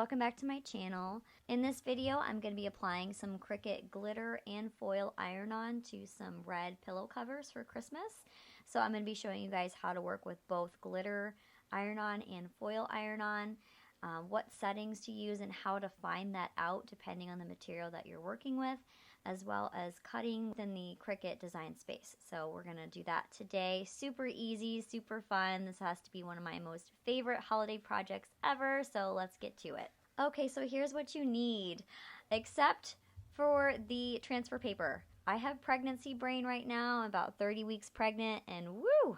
welcome back to my channel. In this video, I'm going to be applying some Cricut glitter and foil iron-on to some red pillow covers for Christmas. So I'm going to be showing you guys how to work with both glitter iron-on and foil iron-on, what settings to use and how to find that out depending on the material that you're working with, as well as cutting within the Cricut design space. So we're going to do that today. Super easy, super fun. This has to be one of my most favorite holiday projects ever, so let's get to it. Okay, so here's what you need, except for the transfer paper. I have pregnancy brain right now. I'm about 30 weeks pregnant, and woo!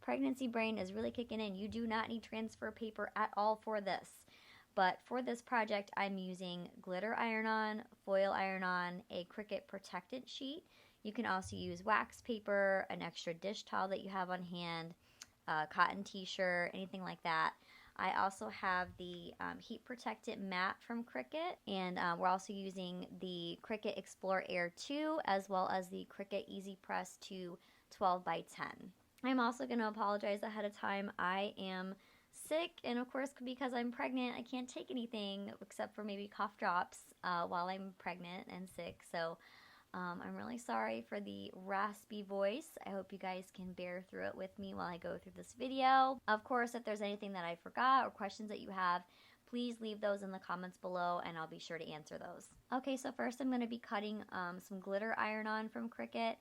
Pregnancy brain is really kicking in. You do not need transfer paper at all for this. But for this project, I'm using glitter iron-on, foil iron-on, a Cricut protectant sheet. You can also use wax paper, an extra dish towel that you have on hand, a cotton t-shirt, anything like that. I also have the heat protectant mat from Cricut, and we're also using the Cricut Explore Air 2 as well as the Cricut EasyPress 2 12x10. I'm also going to apologize ahead of time. I am sick, and of course because I'm pregnant I can't take anything except for maybe cough drops while I'm pregnant and sick, so I'm really sorry for the raspy voice. I hope you guys can bear through it with me while I go through this video. Of course, if there's anything that I forgot or questions that you have, please leave those in the comments below and I'll be sure to answer those. Okay, so first I'm going to be cutting some glitter iron-on from Cricut.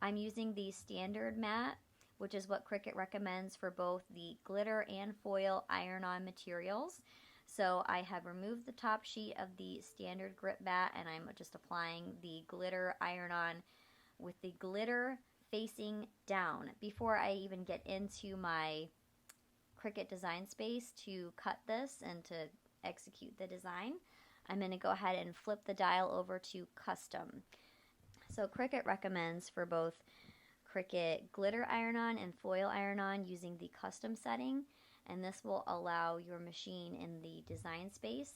I'm using the standard mat, which is what Cricut recommends for both the glitter and foil iron-on materials. So I have removed the top sheet of the standard grip mat and I'm just applying the glitter iron-on with the glitter facing down. Before I even get into my Cricut design space to cut this and to execute the design, I'm going to go ahead and flip the dial over to custom. So Cricut recommends for both Cricut glitter iron-on and foil iron-on using the custom setting, and this will allow your machine in the design space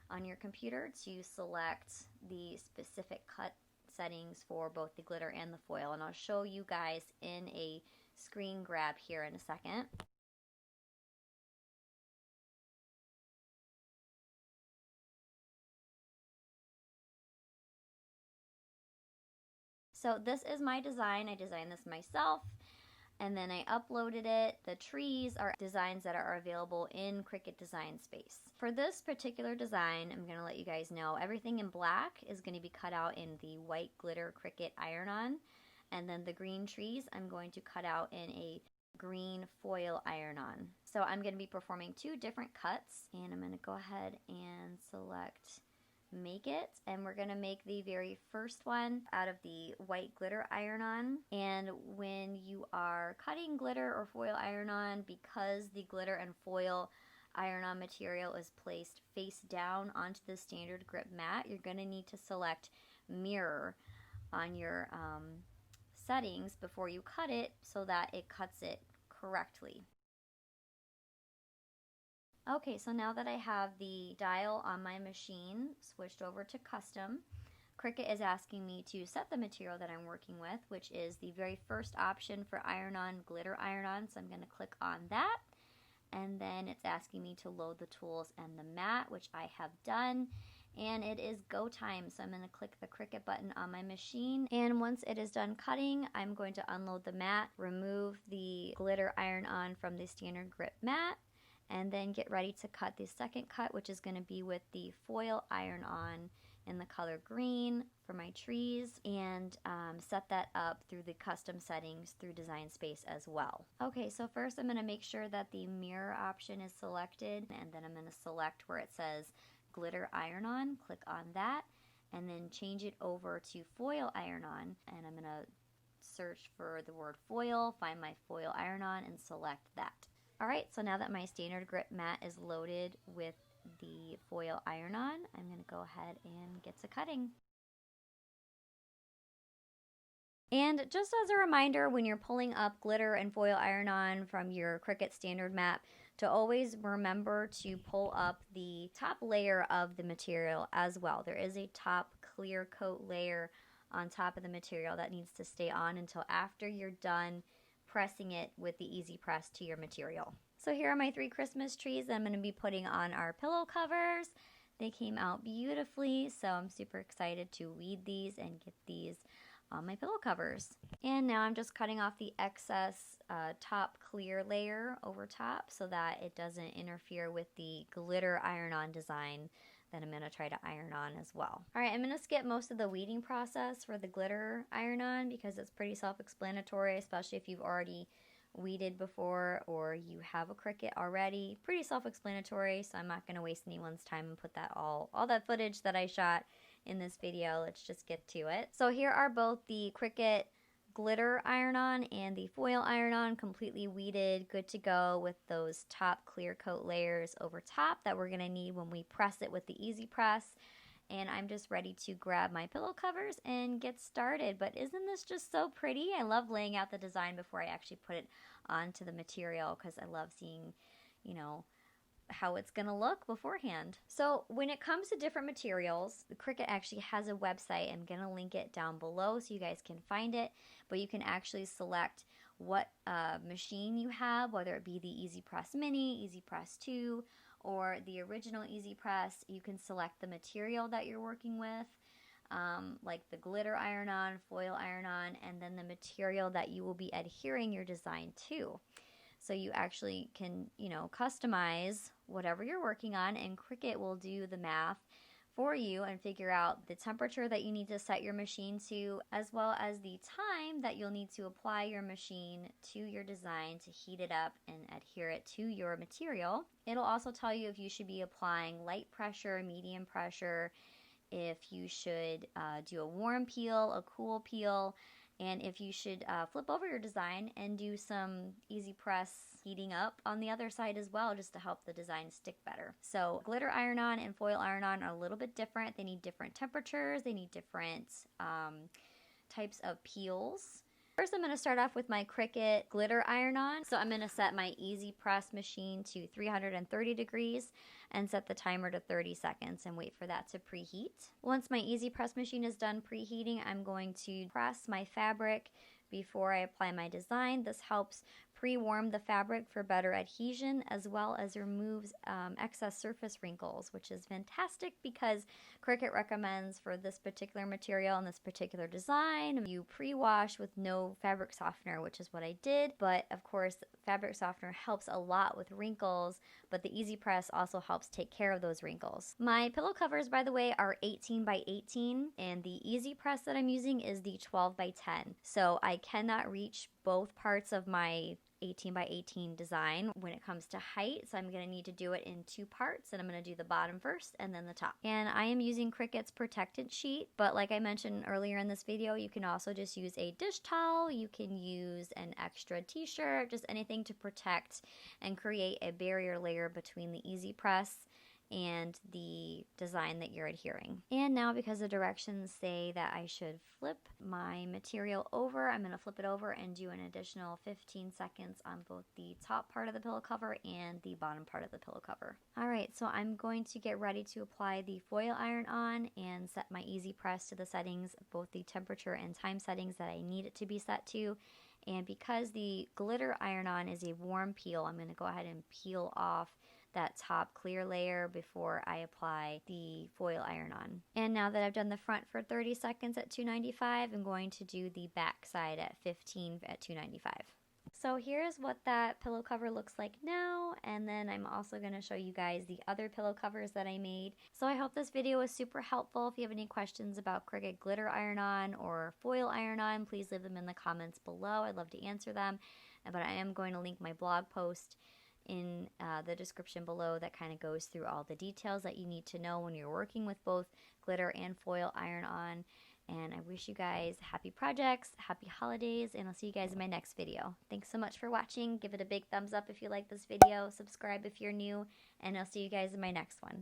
on your computer to select the specific cut settings for both the glitter and the foil, and I'll show you guys in a screen grab here in a second. So this is my design. I designed this myself and then I uploaded it. The trees are designs that are available in Cricut Design Space. For this particular design, I'm going to let you guys know everything in black is going to be cut out in the white glitter Cricut iron-on, and then the green trees I'm going to cut out in a green foil iron-on. So I'm going to be performing two different cuts, and I'm going to go ahead and select Make It, and we're going to make the very first one out of the white glitter iron-on. And when you are cutting glitter or foil iron-on, because the glitter and foil iron-on material is placed face down onto the standard grip mat, you're going to need to select mirror on your settings before you cut it so that it cuts it correctly. Okay, so now that I have the dial on my machine switched over to custom, Cricut is asking me to set the material that I'm working with, which is the very first option for iron-on, glitter iron-on. So I'm going to click on that, and then it's asking me to load the tools and the mat, which I have done, and it is go time. So I'm going to click the Cricut button on my machine, and once it is done cutting, I'm going to unload the mat, remove the glitter iron-on from the standard grip mat, and then get ready to cut the second cut, which is going to be with the foil iron-on in the color green for my trees, and set that up through the custom settings through Design Space as well. Okay, so first I'm going to make sure that the mirror option is selected, and then I'm going to select where it says glitter iron-on, click on that, and then change it over to foil iron-on, and I'm going to search for the word foil, find my foil iron-on, and select that. Alright, so now that my standard grip mat is loaded with the foil iron-on, I'm going to go ahead and get to cutting. And just as a reminder, when you're pulling up glitter and foil iron-on from your Cricut standard mat, to always remember to pull up the top layer of the material as well. There is a top clear coat layer on top of the material that needs to stay on until after you're done pressing it with the EasyPress to your material. So here are my 3 Christmas trees that I'm going to be putting on our pillow covers. They came out beautifully, so I'm super excited to weed these and get these on my pillow covers. And now I'm just cutting off the excess top clear layer over top so that it doesn't interfere with the glitter iron-on design that I'm going to try to iron on as well. Alright, I'm going to skip most of the weeding process for the glitter iron-on because it's pretty self-explanatory, especially if you've already weeded before or you have a Cricut already. Pretty self-explanatory, so I'm not going to waste anyone's time and put that all that footage that I shot in this video. Let's just get to it. So here are both the Cricut glitter iron-on and the foil iron-on, completely weeded, good to go with those top clear coat layers over top that we're going to need when we press it with the EasyPress. And I'm just ready to grab my pillow covers and get started. But isn't this just so pretty? I love laying out the design before I actually put it onto the material because I love seeing, you know, how it's going to look beforehand. So when it comes to different materials, the Cricut actually has a website. I'm going to link it down below so you guys can find it. But you can actually select what machine you have, whether it be the EasyPress Mini, EasyPress 2, or the original EasyPress. You can select the material that you're working with, like the glitter iron-on, foil iron-on, and then the material that you will be adhering your design to. So you actually can, you know, customize whatever you're working on, and Cricut will do the math for you and figure out the temperature that you need to set your machine to, as well as the time that you'll need to apply your machine to your design to heat it up and adhere it to your material. It'll also tell you if you should be applying light pressure, medium pressure, if you should do a warm peel, a cool peel, and if you should flip over your design and do some EasyPress heating up on the other side as well, just to help the design stick better. So glitter iron-on and foil iron-on are a little bit different. They need different temperatures. They need different types of peels. First, I'm going to start off with my Cricut glitter iron-on. So I'm going to set my EasyPress machine to 330 degrees and set the timer to 30 seconds and wait for that to preheat. Once my EasyPress machine is done preheating, I'm going to press my fabric before I apply my design. This helps pre-warm the fabric for better adhesion, as well as removes excess surface wrinkles, which is fantastic because Cricut recommends for this particular material and this particular design, you pre-wash with no fabric softener, which is what I did. But of course, fabric softener helps a lot with wrinkles, but the EasyPress also helps take care of those wrinkles. My pillow covers, by the way, are 18 by 18, and the EasyPress that I'm using is the 12 by 10. So I cannot reach both parts of my 18 by 18 design when it comes to height, so I'm going to need to do it in 2 parts, and I'm going to do the bottom first and then the top. And I am using Cricut's protectant sheet, but like I mentioned earlier in this video, you can also just use a dish towel, you can use an extra t-shirt, just anything to protect and create a barrier layer between the EasyPress and the design that you're adhering. And now, because the directions say that I should flip my material over, I'm going to flip it over and do an additional 15 seconds on both the top part of the pillow cover and the bottom part of the pillow cover. Alright, so I'm going to get ready to apply the foil iron-on and set my EasyPress to the settings, both the temperature and time settings that I need it to be set to. And because the glitter iron-on is a warm peel, I'm going to go ahead and peel off that top clear layer before I apply the foil iron-on. And now that I've done the front for 30 seconds at 295, I'm going to do the back side at 15 at 295. So here's what that pillow cover looks like now, and then I'm also going to show you guys the other pillow covers that I made. So I hope this video was super helpful. If you have any questions about Cricut glitter iron-on or foil iron-on, please leave them in the comments below. I'd love to answer them. But I am going to link my blog post in the description below that kind of goes through all the details that you need to know when you're working with both glitter and foil iron-on. And I wish you guys happy projects, happy holidays, and I'll see you guys in my next video. Thanks so much for watching. Give it a big thumbs up if you like this video, subscribe if you're new, and I'll see you guys in my next one.